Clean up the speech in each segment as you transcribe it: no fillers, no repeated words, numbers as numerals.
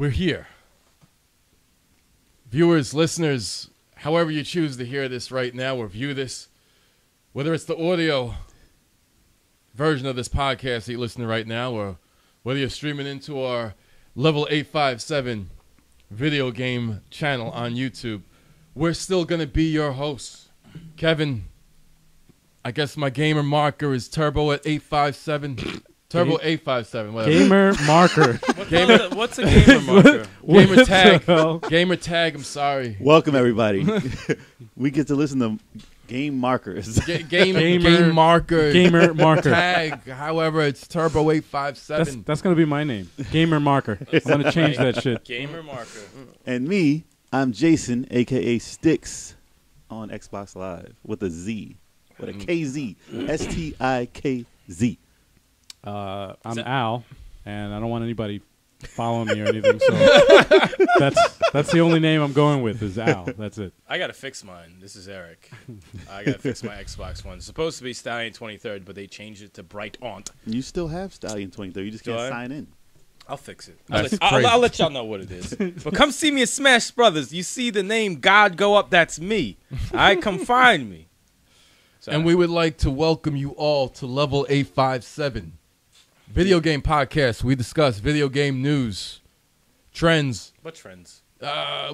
We're here. Viewers, listeners, however you choose to hear this right now or view this, whether it's the audio version of this podcast that you're listening to right now or whether you're streaming into our Level 857 video game channel on YouTube, we're still going to be your hosts. Kevin, I guess my gamer marker is Turbo at 857. Turbo 857. Whatever. Gamer marker. What's a gamer marker? Gamer tag. Gamer tag. I'm sorry. Welcome everybody. We get to listen to game markers. Game marker. Gamer marker. Tag. However, it's Turbo 857. That's gonna be my name. Gamer marker. I'm gonna change that shit. Gamer marker. And me, I'm Jason, aka Sticks, on Xbox Live with a Z, with a KZ, STIKZ. I'm Al, and I don't want anybody following me or anything. So that's the only name I'm going with is Al. That's it. I gotta fix mine. This is Eric. I gotta fix my Xbox One. It's supposed to be Stallion 23rd, but they changed it to Bright Aunt. You still have Stallion 23. You just can't sign in. I'll fix it. That's I'll let y'all know what it is. But come see me at Smash Brothers. You see the name God go up. That's me. All right, come find me. Sorry. And we would like to welcome you all to Level 857. Video game podcast. We discuss video game news, trends. What trends?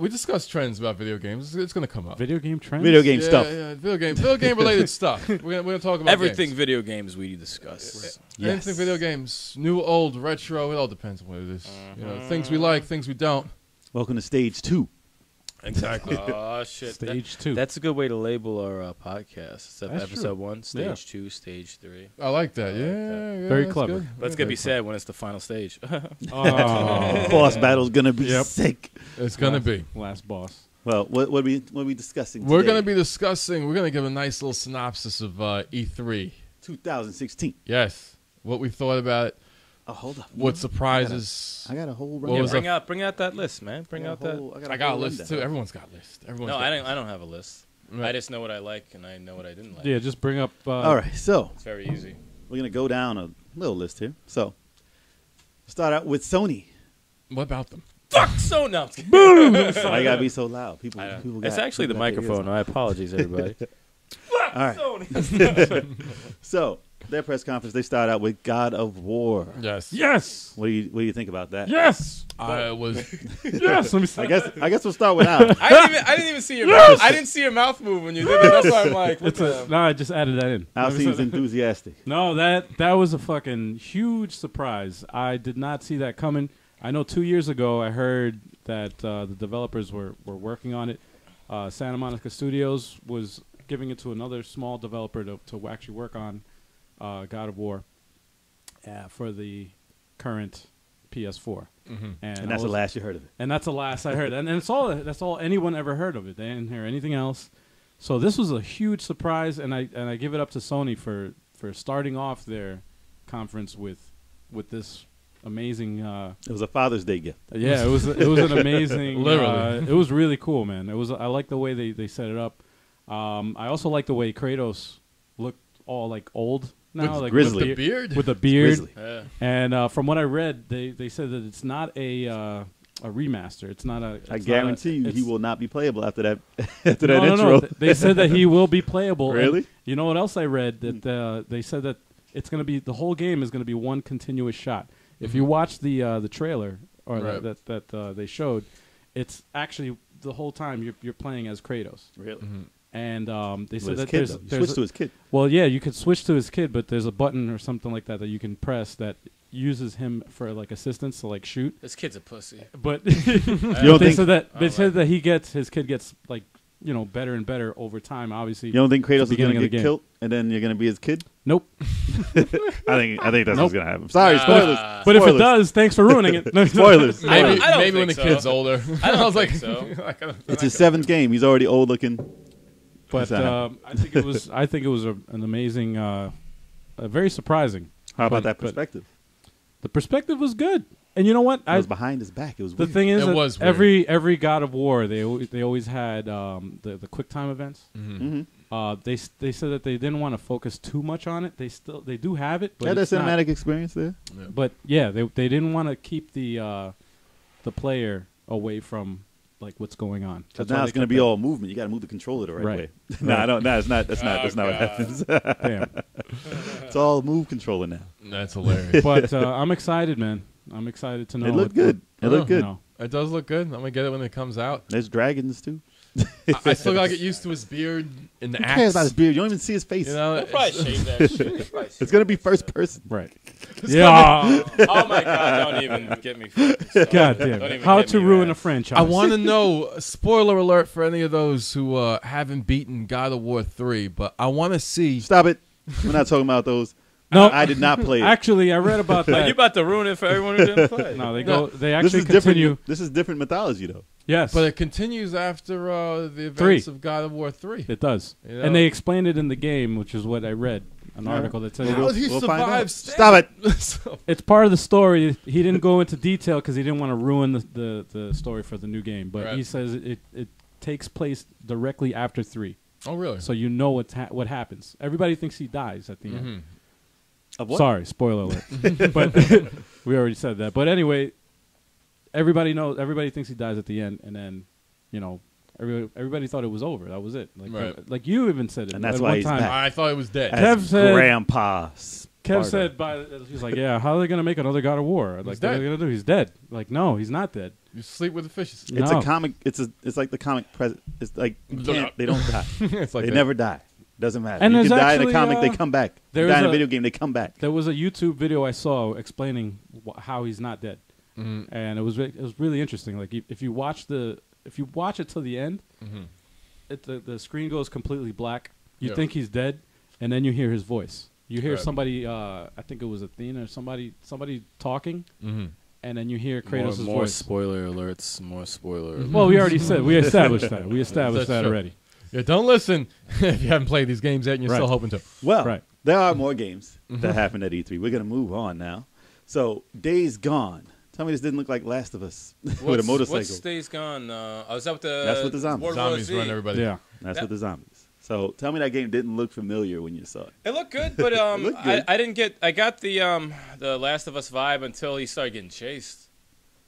We discuss trends about video games. It's going to come up. Video game trends. Video game stuff. Yeah, video game related stuff. We're going to talk about Everything games. video games we discuss. Yes. Anything video games, new, old, retro. It all depends on what it is. You know, things we like, things we don't. Welcome to stage 2. Exactly. Oh shit! Stage 2. That's a good way to label our podcast. Except That's episode true. 1, stage 2, stage 3. I like that. Yeah, that. yeah, Very that's clever. good. But it's gonna be sad when it's the final stage. Oh, Boss battle's gonna be sick. It's going to be. last boss. Well, what are we discussing We're today? going to be discussing, we're going to give a nice little synopsis of E3. 2016. Yes. What we thought about it. Oh, hold up. What surprises. I got a whole What rundown. was bring out that list, man. Bring out that. I got a list, too. Everyone's got a list. No, I don't have a list. Right. I just know what I like and I know what I didn't like. Yeah, just bring up. All right, so It's very easy. we're going to go down a little list here. So, start out with Sony. What about them? Fuck so no. Why you got to be so loud? People It's actually the microphone. I apologize, everybody. All right. So, their press conference, they start out with God of War. Yes. yes, What do you think about that? yes, I was. yes. Let me see. I guess we'll start with Al. I didn't even see your mouth. I didn't see your mouth move when you did that. That's why I'm like, what the? No, I just added that in. Al seems enthusiastic. No, that was a fucking huge surprise. I did not see that coming. I know 2 years ago I heard that the developers were working on it. Santa Monica Studios was giving it to another small developer to actually work on God of War for the current PS4. Mm-hmm. And that's the last you heard of it. And that's the last I heard. And that's all anyone ever heard of it. They didn't hear anything else. So this was a huge surprise, and I give it up to Sony for starting off their conference with this amazing. It was a Father's Day gift. Yeah, it was an amazing. Literally. it was really cool, man. I like the way they set it up. I also like the way Kratos looked all like old now, With like grizzly. The beard? with a beard. Grizzly. Yeah. And from what I read, they said that it's not a remaster. It's not a. I guarantee you, he will not be playable after that. After No, that no, intro. no. They said that he will be playable. Really? And you know what else I read? That they said that it's going to be the whole game is going to be one continuous shot. If you watch the trailer or Right. that they showed, it's actually the whole time you're playing as Kratos. Really? Mm-hmm. And they With said his that kid, there's though. You switch to his kid. well, yeah, you could switch to his kid, but there's a button or something like that you can press that uses him for like assistance to like shoot. This kid's a pussy. But You don't they think said that Oh, said that his kid gets like better and better over time. Obviously, you don't think Kratos is beginning going of to the get game. killed and then you're going to be his kid? nope. I think that's Nope. what's going to happen. Sorry, Nah. spoilers. But if it Spoilers. does, thanks for ruining it. No, Spoilers. I don't Maybe when the think so. kid's older. I don't was like, think so. It's his 7th game. He's already old looking. But I think it was an amazing, very surprising. How about But- that but- perspective? The perspective was good, and you know what? It was behind his back. It was The weird. thing is, It that was weird. every God of War, they always had the quick time events. Mm-hmm. They said that they didn't want to focus too much on it. They do have it, but Had that it's not- cinematic experience there? But yeah, they didn't want to keep the the player away from like what's going on. Because now it's going to be all movement. You got to move the controller the right way. No, I don't. No, it's not. That's not what happens. Damn. It's all move controller now. That's hilarious. But I'm excited, man. I'm excited to know. It looked good. It looked good. It does look good. I'm gonna get it when it comes out. There's dragons too. I still gotta get used to his beard and the Who axe. cares about his beard? You don't even see his face. You know, We'll probably shave that shit. It's going to be first person. Right. Yeah. Oh my god! Don't even get me. God damn. Don't even How get to me ruin right. a franchise. I want to know. Spoiler alert for any of those who haven't beaten God of War 3, but I want to see. Stop it. We're not talking about those. No. I did not play it. Actually, I read about Are that. you about to ruin it for everyone who didn't play? No, they No. go. They This actually is continue. different. This is different mythology, though. Yes, But it continues after the events Three. of God of War 3. it does. You know? And they explained it in the game, which is what I read. An article that says How did he We'll find survive? out. Stop it. So- it's part of the story. He didn't go into detail because he didn't want to ruin the story for the new game. But Right. he says it takes place directly after 3, oh, really? so you know what happens. Everybody thinks he dies at the end. Mhm. Of what? Sorry, spoiler alert. But we already said that. But anyway, everybody knows. Everybody thinks he dies at the end, and then everybody thought it was over. That was it. Like Right. like you even said it. And that's at why one he's time. back. I thought he was dead. Kev As said- Grandpa. Kev Sparta. said, he's like, yeah, how are they going to make another God of War? Like, what are dead. they going to do? He's dead. Like, no, he's not dead. You sleep with the fishes. It's No. a comic. It's like the comic. It's like you can't, they don't die. It's like They that. never die. Doesn't matter. And you there's can die in a actually, comic, they come back. You there's die in a a- video game, they come back. There was a YouTube video I saw explaining how he's not dead. Mhm. And it was really interesting. Like, if you watch it till the end, Mhm. the screen goes completely black. You Yeah. think he's dead, and then you hear his voice. You hear Right. somebody, I think it was Athena or somebody talking, Mhm. and then you hear Kratos' more voice. spoiler alerts. More spoiler. alerts. Well, we already said we established that. We established That's that true. already. Yeah, don't listen if you haven't played these games yet and you're Right. still hoping to. Well, Right. there are more games Mm-hmm. that happened at E3. We're going to move on now. So, Days Gone. Tell me this didn't look like Last of Us with a motorcycle. What's Days Gone? I was up the. That's with the zombies. World War Zombies Z. run everybody. Yeah. That's That- with the zombies. So, tell me that game didn't look familiar when you saw it. It looked good, but looked good. I didn't get. I got the Last of Us vibe until he started getting chased.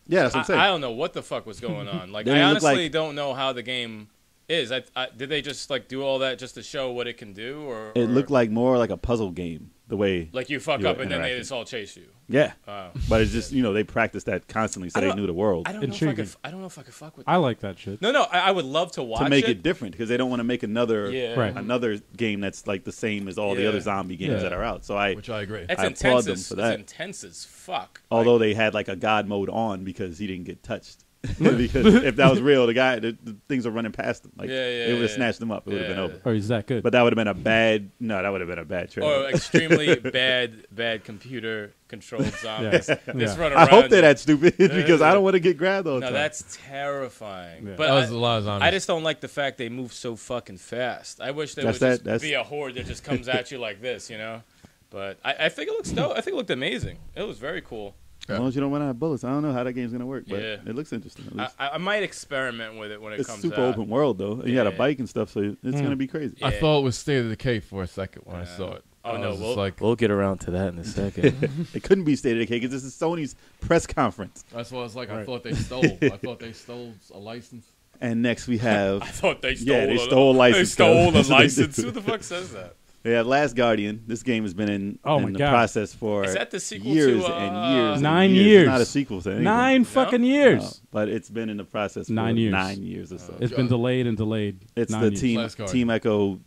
Yeah, that's what I'm saying. I don't know what the fuck was going on. Like, Didn't I it look honestly like- don't know how the game is. Did they just like do all that just to show what it can do, or It looked like more like a puzzle game, the way. like you fuck you up were and then they interacting. just all chase you? Yeah. Oh. But it's just, they practiced that constantly so I they don't- knew the world. I don't know if Intriguing. I don't know if I could fuck with. I like that shit. No, I would love to watch To make it different because they don't want to make another Yeah. Right. another game that's like the same as all the Yeah. other zombie games Yeah. that are out. So Which I agree. It's I intense. applaud them As, for that. It's intense as fuck. although they had like a god mode on because he didn't get touched. Because if that was real, the things were running past him. Like Yeah, yeah, it would have yeah. snatched him up. It would have been Yeah. over. Or is that good? But that would have been a bad. No, that would have been a bad trailer. Or extremely bad computer controlled zombies. Yeah. Just Yeah. run I around. hope they're that stupid because I yeah. don't want to get grabbed all the No, time. that's terrifying. Yeah. But That was a lot of zombies. I just don't like the fact they move so fucking fast. I wish there That's would just that- that's- be a horde that just comes at you like this, you know? But I think it looks dope. I think it looked amazing. It was very cool. As long as you don't run out of bullets, I don't know how that game's gonna work, but Yeah. it looks interesting. It looks, I might experiment with it when it it's comes super out. open world though. And you got a Yeah. bike and stuff, so it's gonna be crazy. Yeah. I thought it was State of Decay for a second when I Yeah. saw it. Oh, I no, was just we'll- like, We'll get around to that in a second. It couldn't be State of Decay because this is Sony's press conference. that's what I was like. I Right. thought they stole. I thought they stole a license. And next we have I thought they stole. Yeah, they stole license, They stole though. the That's what they license. did. Who the fuck says that? we have Last Guardian. This game has been in Oh my the God. process for Is that the sequel years to, and years. and 9 years. years. It's not a sequel to anything. 9 fucking years. No, but it's been in the process for 9 years. 9 years or so. It's been delayed and delayed. It's 9 the years. Team Echo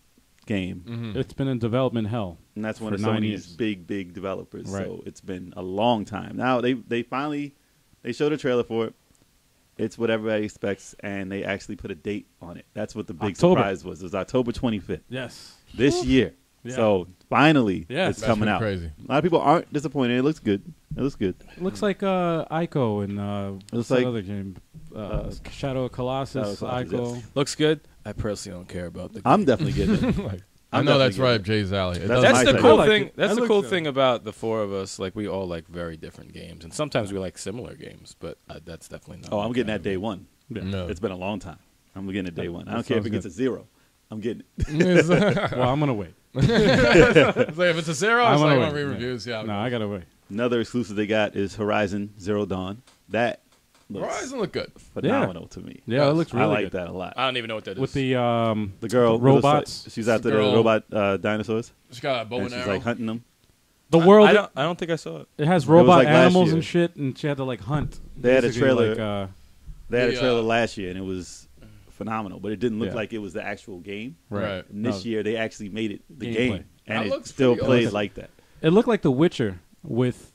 game. Mm-hmm. It's been in development hell. And that's one For of 9 Sony's years. big developers. Right. So it's been a long time. Now they finally showed a trailer for it. It's what everybody expects, and they actually put a date on it. That's what the big October. surprise was. It was October 25th Yes. this year. Yeah. So finally, Yeah. it's That's coming been out. crazy. A lot of people aren't disappointed. It looks good. It looks good. It looks like Ico and what's like- that other game? Shadow of Colossus, Shadow of Colossus, Ico. yes. Looks good. I personally don't care about the game. I'm definitely getting it. Like, I'm I know that's definitely right getting up Jay's alley. It That's does That's my the thing. cool I like thing. it. That's That the looks cool good. thing about the four of us. Like we all like very different games, and sometimes we like similar games. But that's definitely not. Oh, my I'm getting kind that of day game. one. No. It's been a long time. I'm getting it day one. I that don't care if sounds it gets good. a 0. I'm getting it. Well, I'm gonna wait. It's like, if it's a zero, I it's wanna like wait. on re-reviews. Yeah. No, I gotta wait. Another exclusive they got is Horizon Zero Dawn. That looks Horizon look good. phenomenal to me. Yeah, it looks really I like good. that a lot. I don't even know what that is. With the girl robots. She's after the Girl. robot dinosaurs. She's got a bow And and she's arrow. like hunting them. the world. I don't think I saw it. It has was robot like last animals year. and shit, and she had to like hunt. They had a basically, trailer. Like, They had a The, trailer last year, and it was phenomenal. But it didn't look Yeah. like it was the actual game. Right. And this No. year, they actually made it the Gameplay. game, and That it looks still pretty plays awesome. like that. it looked like The Witcher with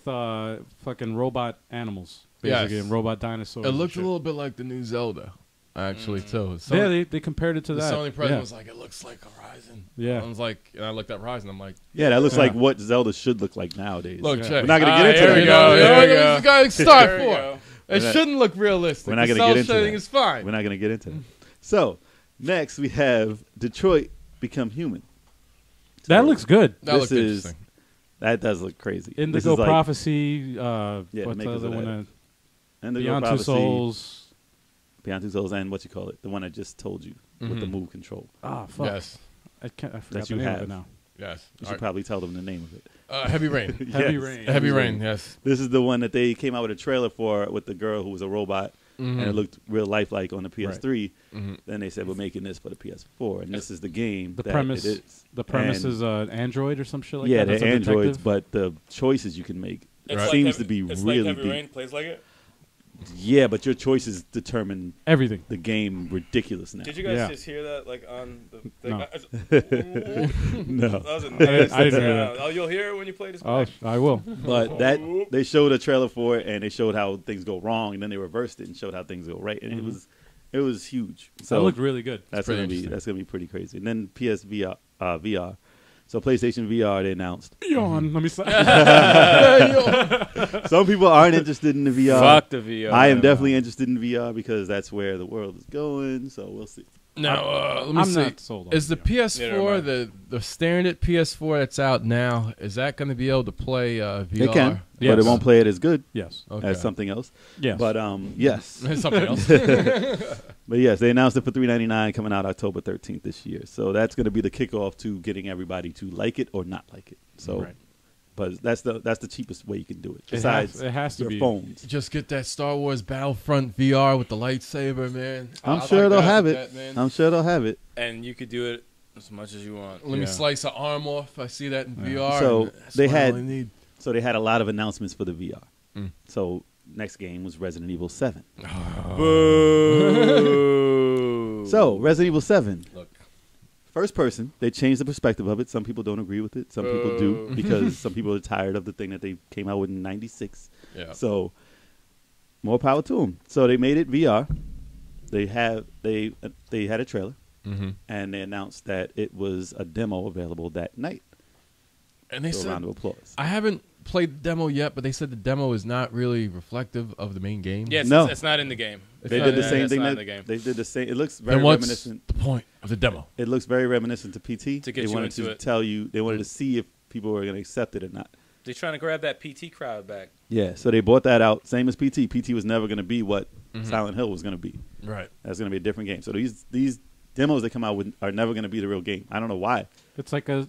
fucking robot animals, basically, Yes. and robot dinosaurs. It and looked a shit. little bit like the new Zelda, actually, too. So Yeah, they compared it to the that. Sony president yeah. was like, it looks like Horizon. Yeah. I was like, and I looked at Horizon. I'm like, Yeah, that looks Yeah. like what Zelda should look like nowadays. look, Yeah. check. We're not gonna get into here that. we go. There There we we go. go. This is got to start There we for. go. It We're not- shouldn't look realistic. We're not The gonna cell get into shading that. is fine. We're not going to get into that. So, next we have Detroit Become Human. That looks good. That This looks is- interesting. That does look crazy. This Indigo is like Prophecy. the What's the makers other of one? that. Indigo Beyond Two Prophecy, Souls. Beyond Two Souls, and what you call it, the one I just told you with the Mhm. move control. Ah, fuck. Yes. I forgot That the you name of have. it now. Yes. You All should right. probably tell them the name of it. Heavy Rain. Heavy Yes. Rain. Heavy Rain, yes. This is the one that they came out with a trailer for with the girl who was a robot, and it looked real lifelike on the PS3. Mhm. Then they said we're making this for the PS4, and this is the game. The that premise. it is. The premise And- is Android or some shit like yeah, that. That's they're a androids, detective. but the choices you can make It's Right. seems to be it's really like Heavy deep. Rain plays like it. Yeah, but your choices determine Everything. the game ridiculous now. Did you guys Yeah. just hear that? Like on the No. No. That was a I nasty didn't hear sound. Oh, you'll hear it when you play this. Oh, back. I will. But that they showed a trailer for it, and they showed how things go wrong, and then they reversed it and showed how things go right, and it was huge. That So looked really good. that's pretty gonna interesting. be pretty crazy. And then PSVR VR. So PlayStation VR they announced. Yawn. Let me say. Some people aren't interested in the VR. Fuck the VR. I am definitely interested in VR because that's where the world is going. So we'll see. Now, let me I'm see. not sold on Is the VR. PS4 the standard PS4 that's out now? Is that going to be able to play VR? They can, but Yes. it won't play it as good Yes. Okay. as something else. Yes. But yes. Something else. But yes, they announced it for $399 coming out October 13th this year. So that's going to be the kickoff to getting everybody to like it or not like it. So, Right. but that's the cheapest way you can do it. It Besides has- it has to your be. phones. Just get that Star Wars Battlefront VR with the lightsaber, man. I'm I sure like they'll that, have that, it. man. I'm sure they'll have it. And you could do it as much as you want. Let me Yeah. slice an arm off. I see that in VR. So and that's they what I had- only need. So they had a lot of announcements for the VR. Mm. So next game was Resident Evil 7. Boo. So Resident Evil 7. Look. First person, they changed the perspective of it. Some people don't agree with it. Some people do because some people are tired of the thing that they came out with in '96. Yeah. So more power to them. So they made it VR. They had a trailer Mm-hmm. and they announced that it was a demo available that night. And they So a said, round of applause. I haven't played the demo yet, but they said the demo is not really reflective of the main game. Yeah, No. it's not in the game. They not- did the yeah, same it's thing. not in That, the game. they did the same. It looks very Then what's reminiscent. the point of the demo? It looks very reminiscent to PT. To get they you wanted into to it. tell you. They wanted to see if people were going to accept it or not. They're trying to grab that PT crowd back. Yeah. So they bought that out. Same as PT. PT was never going to be what Mhm. Silent Hill was going to be. Right. That's going to be a different game. So these demos they come out with are never going to be the real game. I don't know why. It's like the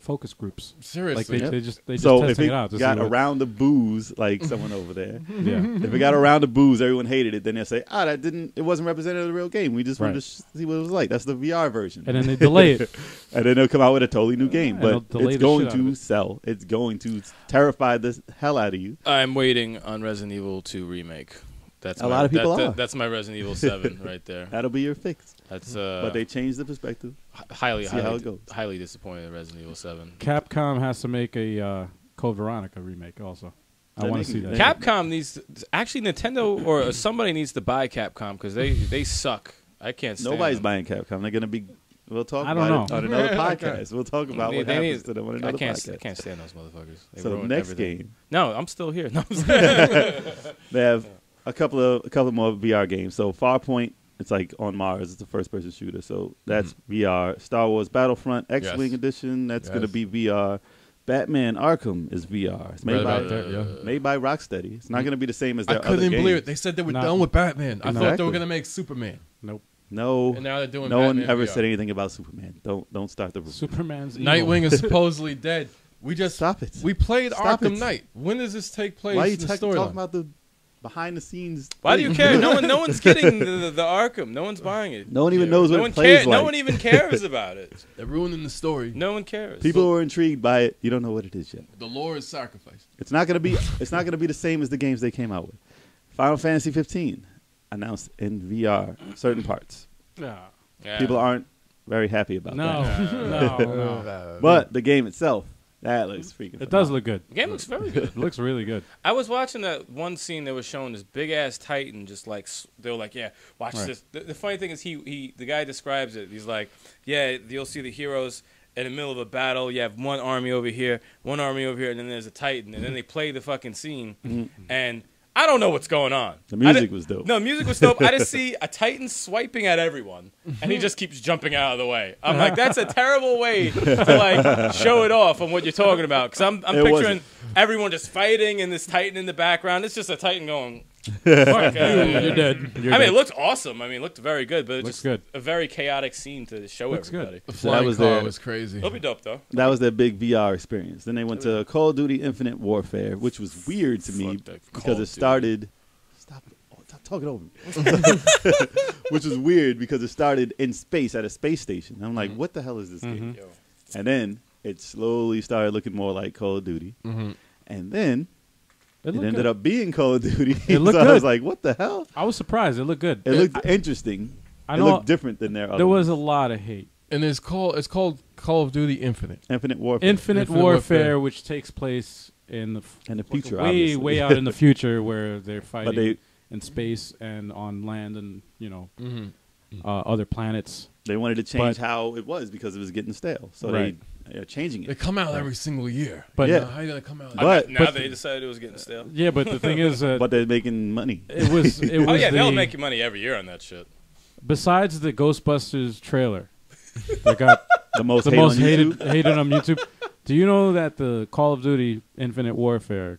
focus groups. Seriously. Like they just So if testing it it out. To got see what- around the booze, like someone over there, Yeah. if it got around the booze, everyone hated it. Then they'll say, it wasn't representative of the real game. We just wanted Right. to see what it was like. That's the VR version. And then they delay it. And then they'll come out with a totally new game. and But they'll delay it's the going shit out of to it. sell. It's going to terrify the hell out of you. I'm waiting on Resident Evil 2 remake. That's A lot of people are. That's my Resident Evil 7 right there. That'll be your fix. That's But they changed the perspective. highly see how it goes. highly disappointed in Resident Evil 7. Capcom has to make a Code Veronica remake also. I They're want to see making- that. Capcom needs actually Nintendo or somebody needs to buy Capcom because they suck. I can't stand Nobody's them. buying Capcom. They're going to be. We'll talk I don't about it know. on another podcast. We'll talk about what They happens need- to them on I another can't podcast. stand those motherfuckers. They So ruined next everything. game, No, I'm still here. No, I'm saying- they have a couple more VR games. So Farpoint, it's like on Mars. It's a first-person shooter. So that's VR. Star Wars Battlefront X-Wing Yes. Edition. That's going to Yes. be VR. Batman Arkham is VR. It's made Right by about that, yeah. made by Rocksteady. It's not going to be the same as I their couldn't other even believe games. it. They said they were Not- done with Batman. I thought they Exactly. were going to make Superman. Nope. No, And now they're doing no one Batman ever VR. said anything about Superman. Don't start the rumor. Superman's evil. Nightwing is supposedly dead. Stop it. We played Stop Arkham it. Knight. When does this take place Why are you in the talking storyline? about the behind the scenes? Why do you thing? care? No one's getting the Arkham. No one's buying it. No one even knows No what one it plays like. No one even cares about it. They're ruining the story. No one cares. People who are intrigued by it. You don't know what it is yet. The lore is sacrificed. It's not gonna be. It's not gonna be the same as the games they came out with. Final Fantasy 15 announced in VR certain parts. Yeah. Yeah. People aren't very happy about No, that. no. But the game itself, that looks freaking. It does look good. The game looks very good. It looks really good. I was watching that one scene that was showing this big ass Titan, just like they were like, yeah, watch Right. this. The funny thing is, the guy describes it. He's like, yeah, you'll see the heroes in the middle of a battle. You have one army over here, one army over here, and then there's a Titan, and then they play the fucking scene, and I don't know what's going on. The music was dope. No, music was dope. I just see a Titan swiping at everyone, and he just keeps jumping out of the way. I'm like, that's a terrible way to like show it off on what you're talking about. Because I'm It picturing wasn't. everyone just fighting and this Titan in the background. It's just a Titan going, fuck out of here. You're dead. You're I mean, dead. it looked awesome. I mean, it looked very good, but it's Looks just good. a very chaotic scene to show Looks good. everybody. The So flying was car their- was crazy. It'll be dope, though. That was their big VR experience. Then they went to Call of Duty Infinite Warfare, which was weird to me Fuck that Call because of it Duty. started. Stop talking over me. Which was weird because it started in space at a space station. I'm like, what the hell is this game? Yo. And then it slowly started looking more like Call of Duty. Mm-hmm. And then It it looked ended good. up being Call of Duty. It looked so I was good. like, what the hell? I was surprised. It looked good. It looked interesting. I It know looked different than their other there was a ones. lot of hate. And it's called Call of Duty Infinite. Infinite Warfare. Infinite Infinite Warfare, Warfare. which takes place in the In the future, way obviously. way out in the future, where they're fighting they- in space and on land and Mm-hmm. other planets. They wanted to change But- how it was because it was getting stale. So Right. they're changing They it. come out every single year. But Yeah. How you gonna come out? But- Now they decided it was getting stale. yeah, but the thing is, But they're making money. it was Oh, yeah, they'll the- make you money every year on that shit. besides the Ghostbusters trailer that got The most, the hate most on YouTube. hated on YouTube. Do you know that the Call of Duty Infinite Warfare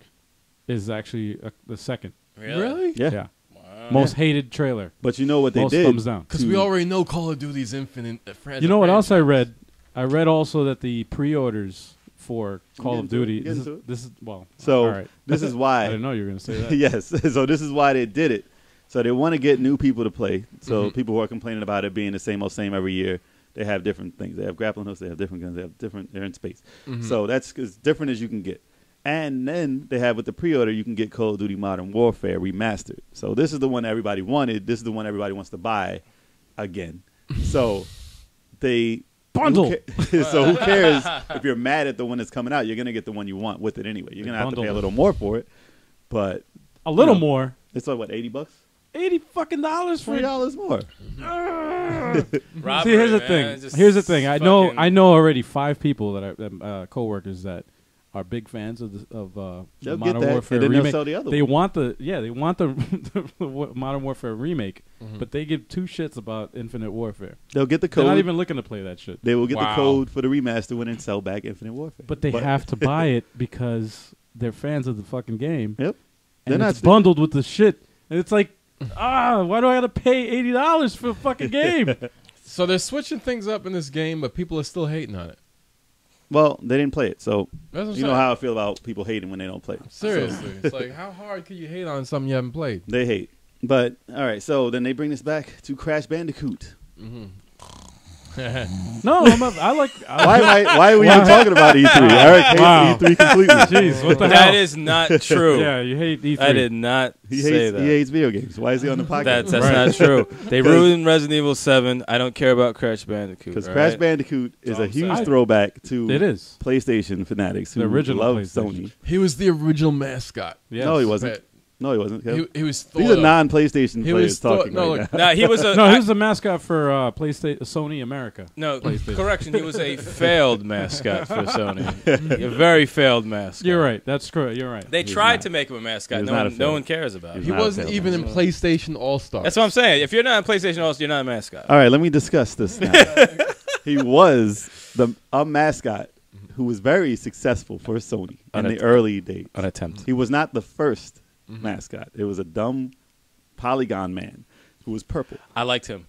is actually the second? Really? Yeah. Yeah. Wow. Most hated trailer. But you know what they Most did? thumbs down. Because we already know Call of Duty's Infinite. You know what else I read? I read also that the pre-orders for Call Get of into it, Duty. get into it. This is well. So all right. this is I why. didn't know you were going to say that. Yes. So this is why they did it. So they want to get new people to play. So Mhm. people who are complaining about it being the same old same every year, they have different things. They have grappling hooks. They have different guns. They have different. They're in space. Mhm. So that's as different as you can get. And then they have with the pre-order, you can get Call of Duty Modern Warfare remastered. So this is the one everybody wanted. This is the one everybody wants to buy again. So they Bundle. So who cares if you're mad at the one that's coming out? You're gonna get the one you want with it anyway. You're gonna have to Bundle pay a it. little more for it, but A little No. more. it's like what, $80? $80 fucking dollars for $20 more. Robbery, See, here's the man. thing. Just Here's the thing. I fucking- know already 5 people that are coworkers that are big fans of the They'll get Modern that, Warfare and then they'll remake. sell the other They one. want the Modern Warfare remake, Mhm. but they give 2 shits about Infinite Warfare. They'll get the They're not code. even looking to play that shit. They will get Wow. the code for the remaster when and sell back Infinite Warfare. But they have to buy it because they're fans of the fucking game. Yep. And They're not it's stupid. bundled with the shit. And it's like, why do I got to pay $80 for a fucking game? So they're switching things up in this game, but people are still hating on it. Well, they didn't play it, so That's what I'm you know saying. how I feel about people hating when they don't play. Seriously, it's like how hard can you hate on something you haven't played? They hate. But all right, so then they bring this back to Crash Bandicoot. Mm-hmm. No, I like. Why are we even talking about E3? Eric hates Wow. E3 completely. Jeez, what the That hell? is not true. Yeah, you hate E3. I did not He say hates that. he hates video games. Why is he on the podcast? That's Right. not true. They 'Cause- ruined Resident Evil 7. I don't care about Crash Bandicoot. Because all Crash right? Bandicoot is all a I'm huge saying. throwback to It is. PlayStation fanatics who The original love PlayStation. Sony. He was the original mascot. Yes. No, he wasn't. But No, he wasn't. he was. These thought are of. non-PlayStation He players was thought- talking no, right look, now. Nah, he was a No, he was the mascot for PlayStation, Sony America. no PlayStation. correction. He was a failed mascot for Sony. A very failed mascot. You're right. That's correct. You're right. They He's tried not. to make him a mascot. He was No not a one, failed. no one cares about He it. He not a wasn't failed even in mascot. PlayStation All Stars. That's what I'm saying. If you're not on PlayStation also, you're not a mascot. All right, let me discuss this now. He was a mascot who was very successful for Sony in the early days. An attempt. He was not the first Mhm. mascot. It was a dumb polygon man who was purple. I liked him.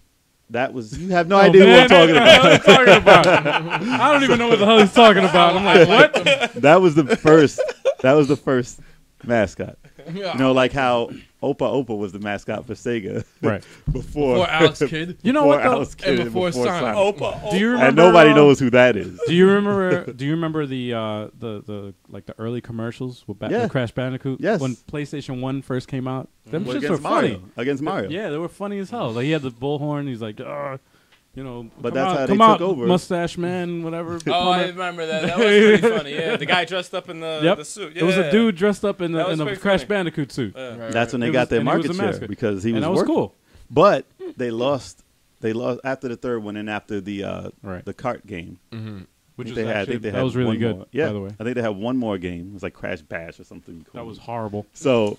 That was you have no idea what I'm talking about. What are you talking about? I don't even know what the hell he's talking about. I'm like, what? That was the first. That was the first mascot. Yeah. You know, like how Opa was the mascot for Sega, Right. Before Alex Kidd. You know before what though? Alex Kidd And before Sonic. Opa. Do you remember? and nobody knows who that is. Do you remember? Do you remember the like the early commercials with, Yeah. with Crash Bandicoot? Yes. When PlayStation 1 first came out, them Well, shits were against Mario. funny. Against Mario. Yeah, they were funny as hell. Like he had the bullhorn. He's like, you know, But come that's out, how they come took out, over. Mustache Man, whatever. Oh, I remember that. That was pretty funny. Yeah, the guy dressed up in the suit. Yeah. It was a dude dressed up in That the was in a pretty Crash funny. Bandicoot suit. Right, That's when right. they got their and he was market a share mascot. because he was And that was working. cool. But they lost. They lost after the third one and after the Right. the kart game. Which I is think actually, I think they that had was really one good. more. Yeah, by the way, I think they had one more game. It was like Crash Bash or something. Cool. that was horrible. So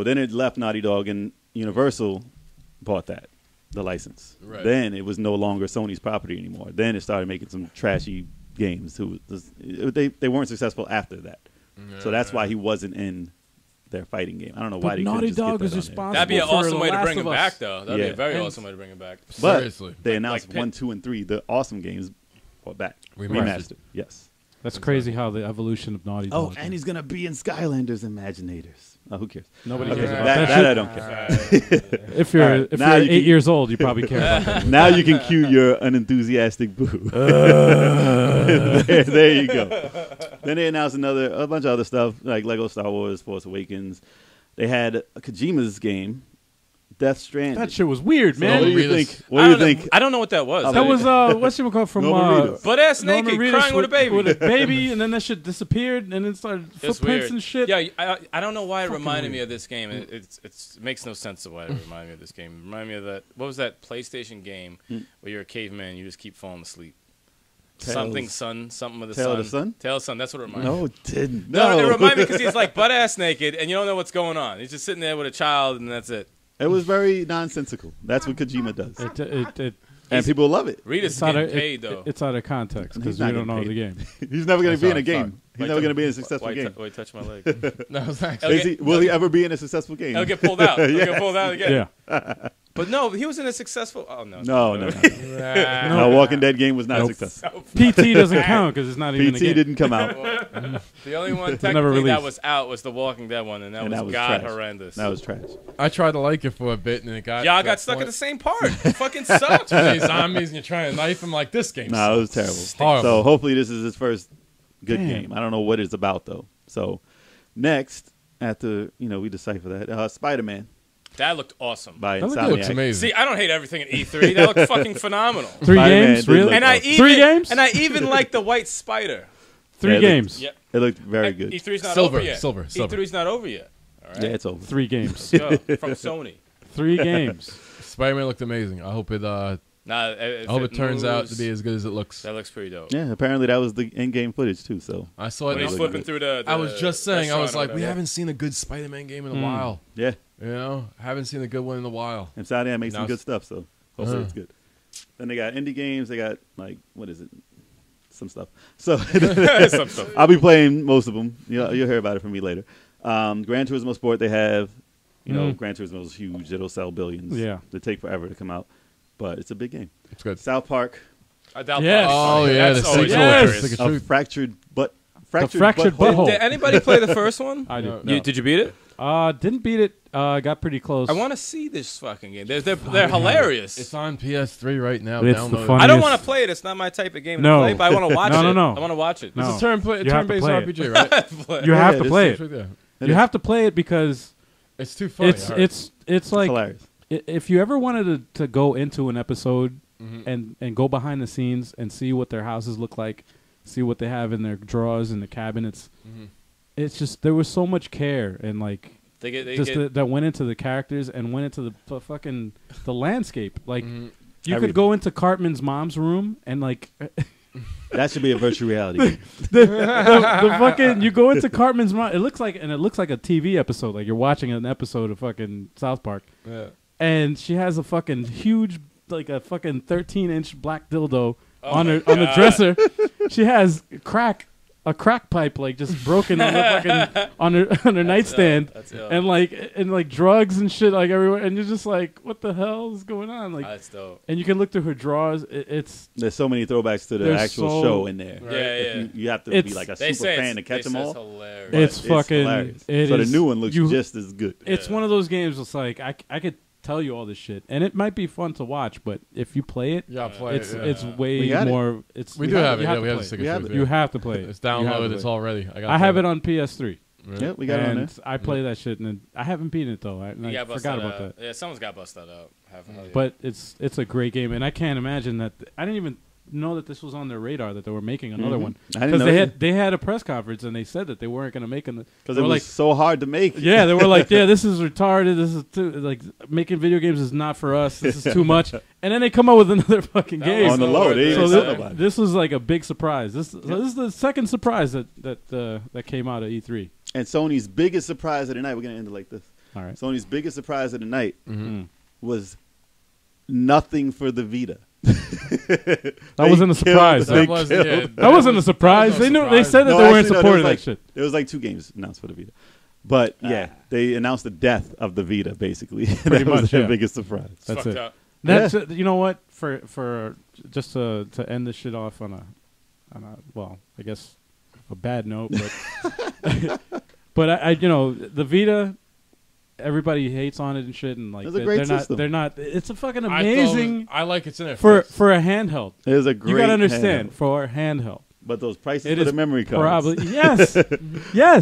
then it left Naughty Dog and Universal bought the license. Right. Then it was no longer Sony's property anymore. Then it started making some trashy games. They weren't successful after that. So that's why he wasn't in their fighting game. I don't know why But they couldn't Naughty just get Dog that is on there. responsible. That'd be an for awesome The way to Last bring him of Us. back, though. That'd be Yeah. a very And- awesome way to bring him back. But Seriously. they announced like 1, 2, and 3, the awesome games, brought back. Remastered. Yes. That's crazy how the evolution of Naughty Oh, Dog. and he's going to be in Skylanders Imaginators. Oh, who cares? Nobody Okay, cares Yeah. about that, that, that I shit. don't care. If you're All right, if now you're you 8 can- years old, you probably care about that. Now you can cue your unenthusiastic boo. there you go. Then they announced a bunch of other stuff like Lego Star Wars, Force Awakens. They had Kojima's game, Death Stranding. That shit was weird, So man. what do you Norman think? Reedus. What do you think? I don't know what that was. That was what's she called from Norman Reedus. butt ass Norman naked, Reedus crying with a baby. with a baby, and then that shit disappeared, and then started It's footprints weird. and shit. Yeah, I don't know why it Fucking reminded me weird. of this game. It makes no sense of why it reminded me of this game. It reminded me of that. What was that PlayStation game where you're a caveman and you just keep falling asleep? Something with the Tale of the sun. Sun? Tale of the Sun. That's what it reminded me. No, it didn't. No, it reminded me because he's like butt ass naked and you don't know what's going on. He's just sitting there with a child and that's it. It was very nonsensical. That's what Kojima does. And It, people love it. Reed is it's out getting of paid though. it's out of context He's because not we don't know getting the game. He's never going to be in a Sorry, sorry. game. He's never going to be in a successful Why game. why touch my leg? No, it's actually. Okay. Will he ever be in a successful game? He'll get pulled out. He'll get pulled out again. Yeah, But no, he was in a successful. Oh no. No. Nah. No, Walking Dead game was not Nope. successful. PT doesn't count because it's not even a PT game. didn't come out. The only one never technically that released. was out was the Walking Dead one, and that was god trash. horrendous. That was trash. I tried to like it for a bit, and it got. Y'all to got that stuck point. at the same part. It fucking sucked. Too many zombies, and you're trying to knife them like this game. No, it was terrible. Horrible. So hopefully this is his first good Damn. game. I don't know what it's about though. So next, after we decipher that, SpiderMan That looked awesome. by That Insomniac. looks amazing. See, I don't hate everything at E3. That looked fucking phenomenal. 3 Spider-Man games, did really? look And I awesome. even 3 games? And I even like the white spider. 3 Yeah, it games. Yep. It looked very good. E3's not Silver, over yet. silver. E3's not over yet. All right. Yeah, it's over. 3 games. Let's go. From Sony. 3 games. Spider-Man looked amazing. I hope it. I Nah, if hope it turns out moves, to be as good as it looks. That looks pretty dope. Yeah, apparently that was the in-game footage too. So I saw When it. he's looked flipping good. through the I was just saying. I was restaurant or like, we whatever. haven't seen a good Spider-Man game in a while. yeah, Haven't seen a good one in a while. and Insomniac makes some Now good it's- stuff. So hopefully it's good. Then they got indie games. They got what is it? Some stuff. So Some stuff. I'll be playing most of them. You'll hear about it from me later. Gran Turismo Sport. They have, Gran Turismo is huge. It'll sell billions. Yeah. They take forever to come out, but it's a big game. It's good. South Park. I doubt Yes. Oh yeah, the That's always sequel. Yes. It's like a A true- fractured fractured butthole. butthole. Did anybody play the first one? I No, did. no. Did you beat it? Didn't beat it. Got pretty close. I want to see this fucking game. They're hilarious. It's on PS3 right now. It's the Download it. fun- I don't funniest- want to play it. It's not my type of game No. to play, but I want to watch No, it. no. I want to watch it. No. It's a You have to turn-based play it. RPG, right? You have Yeah, to it play is. it. Yeah. You have to play it because It's too funny. I heard. it's like hilarious. if you ever wanted to go into an episode Mhm. and go behind the scenes and see what their houses look like, see what they have in their drawers and the cabinets, Mhm. it's just there was so much care and like They just get that went into the characters and went into the fucking the landscape. Like Mhm. you Everything. could go into Cartman's mom's room and like That should be a virtual reality game. the fucking you go into Cartman's mom. It looks like a TV episode. Like you're watching an episode of fucking South Park. Yeah. And she has a fucking huge, like a fucking 13-inch black dildo on the God. dresser. She has crack a crack pipe like just broken on the fucking on her nightstand, and like drugs and shit like everywhere, and you're just like, what the hell is going on? Like, that's dope. And you can look through her drawers. There's so many throwbacks to the actual show in there. Yeah. You have to be like a super fan to catch them all. Hilarious. It's fucking hilarious. It so is, the new one looks just as good. It's one of those games. It's like I could tell you all this shit, and it might be fun to watch, but if you play it, it's way more. We do have it. Yeah, we have it. You have to play it. It's downloaded. It's all ready. I have it on PS3. Yeah, we got it on there. I play that shit, and I haven't beaten it though. I forgot about that. Yeah, someone's got bust that out. But it's a great game, and I can't imagine that. I didn't even know that this was on their radar that they were making another one, because they had a press conference and they said that they weren't going to make it because it was so hard to make. Yeah, they were like, yeah, this is retarded. This is too like making video games is not for us. This is too much. And then they come up with another fucking game on the low. This was like a big surprise. This is the second surprise that came out of E3. And Sony's biggest surprise of the night. We're going to end it like this. All right. Sony's biggest surprise of the night was nothing for the Vita. That wasn't a surprise. That wasn't a surprise. They knew. They said that they weren't supporting that shit. There was like 2 games announced for the Vita, but they announced the death of the Vita. Basically, that was their biggest surprise. That's it. That's you know what, for just to end this shit off on a well, I guess a bad note, but but I the Vita. Everybody hates on it and shit, and like they're not. It's a fucking amazing. I like it's in it for a handheld. It is a great. You gotta understand handheld. For a handheld. But those prices for the memory cards, probably yes,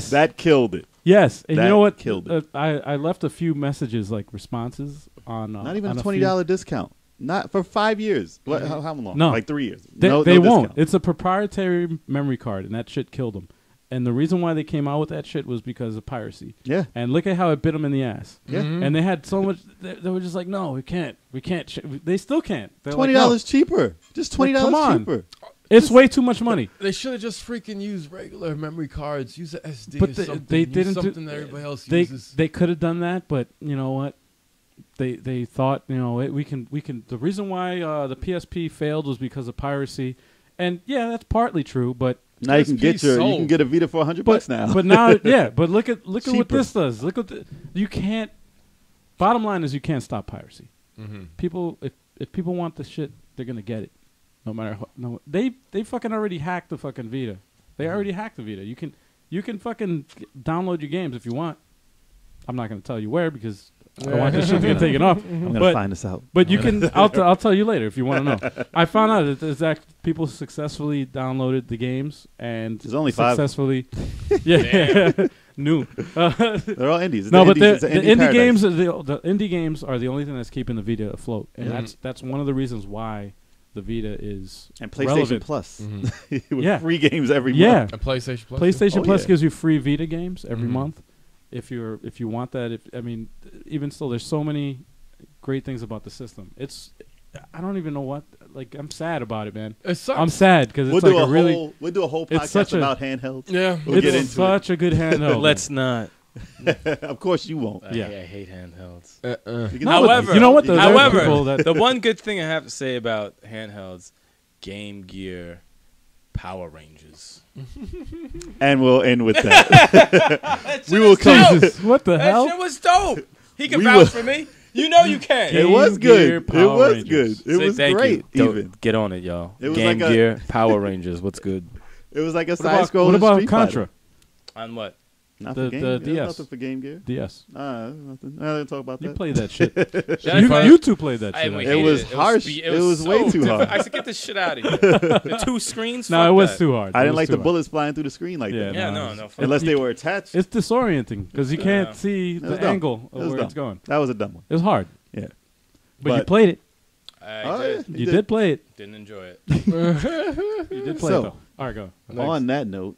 that killed it. Yes, and that you know what? Killed it. I left a few messages like responses on not even a $20 discount. Not for 5 years. What? How long? No, like 3 years. They no won't. Discount. It's a proprietary memory card, and that shit killed them. And the reason why they came out with that shit was because of piracy. Yeah. And look at how it bit them in the ass. Yeah. And they had so much. They were just like, no, we can't. We can't. They still can't. They're $20 like, no. cheaper. Just $20 cheaper. It's way too much money. They should have just freaking used regular memory cards. Use a SD. But or something. They didn't. Something that everybody else uses. They could have done that, but you know what? They thought we can. The reason why the PSP failed was because of piracy, and yeah, that's partly true, but. Now you can get a Vita for $100 now. But now, but look at what this does. Look what you can't. Bottom line is you can't stop piracy. Mm-hmm. People, if people want the shit, they're gonna get it, no matter what. No, they fucking already hacked the fucking Vita. They already hacked the Vita. You can fucking download your games if you want. I'm not gonna tell you where because I don't want this shit to get taken off. I'm gonna find this out. But you can. I'll tell you later if you want to know. I found out that people successfully downloaded the games and there's only successfully. Yeah, new. They're all indies. No, but the indie games. The indie games are the only thing that's keeping the Vita afloat, and that's one of the reasons why the Vita is and PlayStation relevant. Plus. With free games every month. Yeah, and PlayStation Plus. PlayStation Plus gives you free Vita games every month. If you want that, even still, there's so many great things about the system. I don't even know what. Like, I'm sad about it, man. It sucks. I'm sad because it's we'll do a whole podcast about handhelds. Yeah, it's such a good handheld. Let's not. Of course you won't. I hate handhelds. However, you know what? The one good thing I have to say about handhelds, Game Gear, Power Rangers. And we'll end with that. We will Jesus, what the hell? That shit was dope. He can vouch for me. You know you can. It was good. It was good. It was great. Even get on it, y'all. It was Game Gear, Power Rangers. What's good? It was like a side scroll. What about Contra? On what? Not the DS. Nothing for Game Gear. DS. Nothing. I didn't talk about that. You played that shit. You two played that shit. It was harsh. It was way too hard. I said, get this shit out of here. The 2 screens? No, it was too hard. I didn't like the bullets flying through the screen like that. Yeah, no. Unless they were attached. It's disorienting because you can't see the angle of where it's going. That was a dumb one. It was hard. Yeah. But you played it. I did. You did play it. Didn't enjoy it. You did play it, though. All right, go. On that note,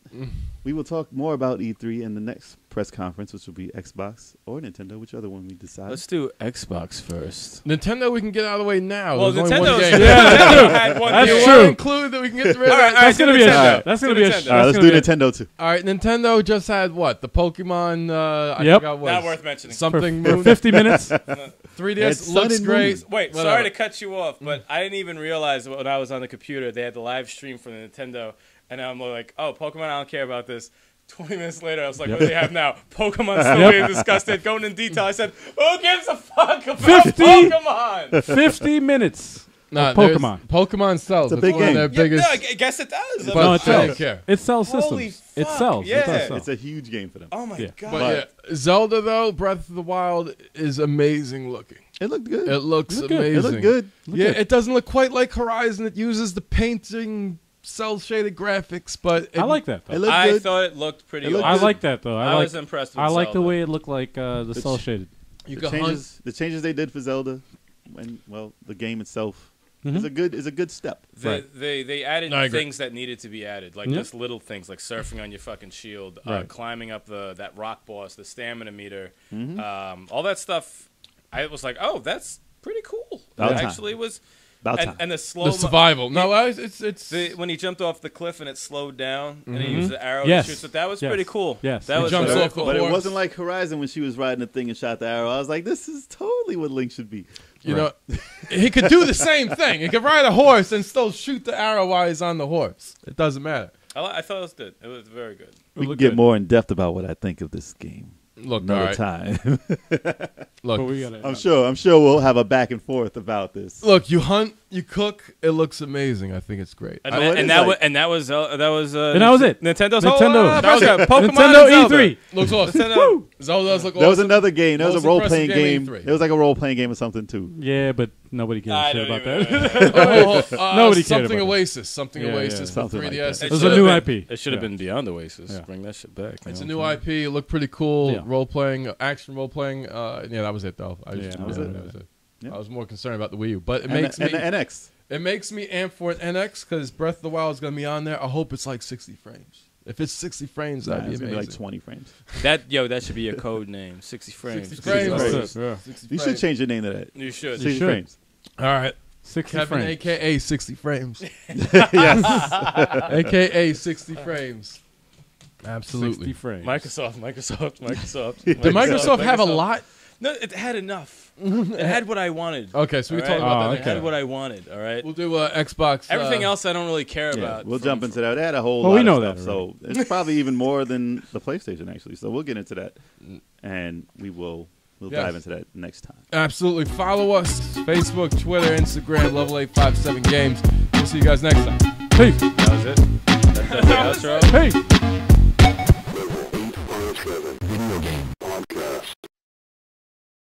we will talk more about E3 in the next press conference, which will be Xbox or Nintendo, which other one we decide. Let's do Xbox first. Nintendo, we can get out of the way now. Well, Nintendo that's true. That's true. Include that we can get rid of. That's gonna be a shot. That's gonna be a shot. All right, let's do Nintendo too. All right, Nintendo just had what? The Pokemon. I forgot what. Not worth mentioning. Something for 50 minutes. 3DS looks great. Wait, sorry to cut you off, but I didn't even realize when I was on the computer they had the live stream from the Nintendo, And I'm like, oh, Pokemon, I don't care about this. 20 minutes later, I was like, what do they have now? Pokemon still being discussed. Going in detail, I said, who gives a fuck about Pokemon? 50 minutes. Nah, Pokemon sells. It's a big game. Their biggest, I guess it does. but No, it they don't sells. care. It sells Holy systems. It fuck, sells. yeah. It does sell. It's a huge game for them. Oh my Yeah. god! But yeah, Zelda though, Breath of the Wild is amazing looking. It looked good. It looks Look good. amazing. It looked good. Yeah, it doesn't look quite like Horizon. It uses the painting, cell shaded graphics, but I like that though. It looked I good. thought it looked pretty. It looked awesome. I like that though. I was impressed. With I like the Zelda. way it looked like the cell shaded. you the can hunt. changes they did for Zelda, and the game itself Mm-hmm. is a good step. They added No, I agree. things that needed to be added, like Yeah. just little things, like surfing on your fucking shield, Right. climbing up that rock boss, the stamina meter, Mm-hmm. all that stuff. I was like, oh, that's pretty cool. About It time. actually was. About time. And the slow The survival. No, it's when he jumped off the cliff and it slowed down and he Mm-hmm. used the arrow Yes. to shoot, so that was Yes. pretty cool. Yes. That He was jumps very off the cool. But it horse. wasn't like Horizon when she was riding the thing and shot the arrow. I was like, this is totally what Link should be. you know, he could do the same thing. He could ride a horse and still shoot the arrow while he's on the horse. It doesn't matter. I thought it was good. It was very good. We can looked get good. more in depth about what I think of this game Look, another all right. time. Look, But we gotta, I'm sure we'll have a back and forth about this. look. You hunt, you cook. It looks amazing. I think it's great. And, I- that, what and is that like- was and that was And that was it. Nintendo's Nintendo. That was it. Pokemon Nintendo and Zelda. E3. Looks awesome. Nintendo. Zelda does look There was awesome. another game. There was Most a role playing impressive game. game, E3. It was like a role playing game or something too. Yeah, but nobody gives a I shit don't about even- that. Nobody cared something about that. Oasis. Something Yeah, Oasis yeah. for Something like 3DS. that. It was a new IP. It should have Yeah. been Beyond Oasis. Yeah. Bring that shit back. It's a you new know what I'm IP. It looked pretty cool. Yeah. Role playing, action role playing. Yeah, that was it though. Yeah, that was it. I was more concerned about the Wii U, but it And makes the me NX. it makes me amp for an NX because Breath of the Wild is gonna be on there. I hope it's like 60 frames. If it's 60 frames, Nah, that'd be it's gonna be amazing. like 20 frames. saying? That should be your code name. 60 frames. 60 frames. frames. Yeah. 60 You should frames. change your name to that. You should. 60 should. frames. All right, 60 Kevin, frames. aka 60 frames, Yes. aka 60 frames. 60 Absolutely. frames. Microsoft. Did Microsoft have a lot? No, it had enough. It had what I wanted. Okay, so we All talk right? about Oh, that. It next had time. what I wanted. All right. We'll do Xbox. Everything else I don't really care Yeah, about. we'll jump into that. They had a whole Well, lot we know of that stuff, so it's probably even more than the PlayStation actually. So we'll get into that, and we'll Yes. dive into that next time. Absolutely. Follow us: Facebook, Twitter, Instagram, Level 857 Games. We'll see you guys next time. Peace. That was it. That's the outro. Hey. Level 857 Video Games.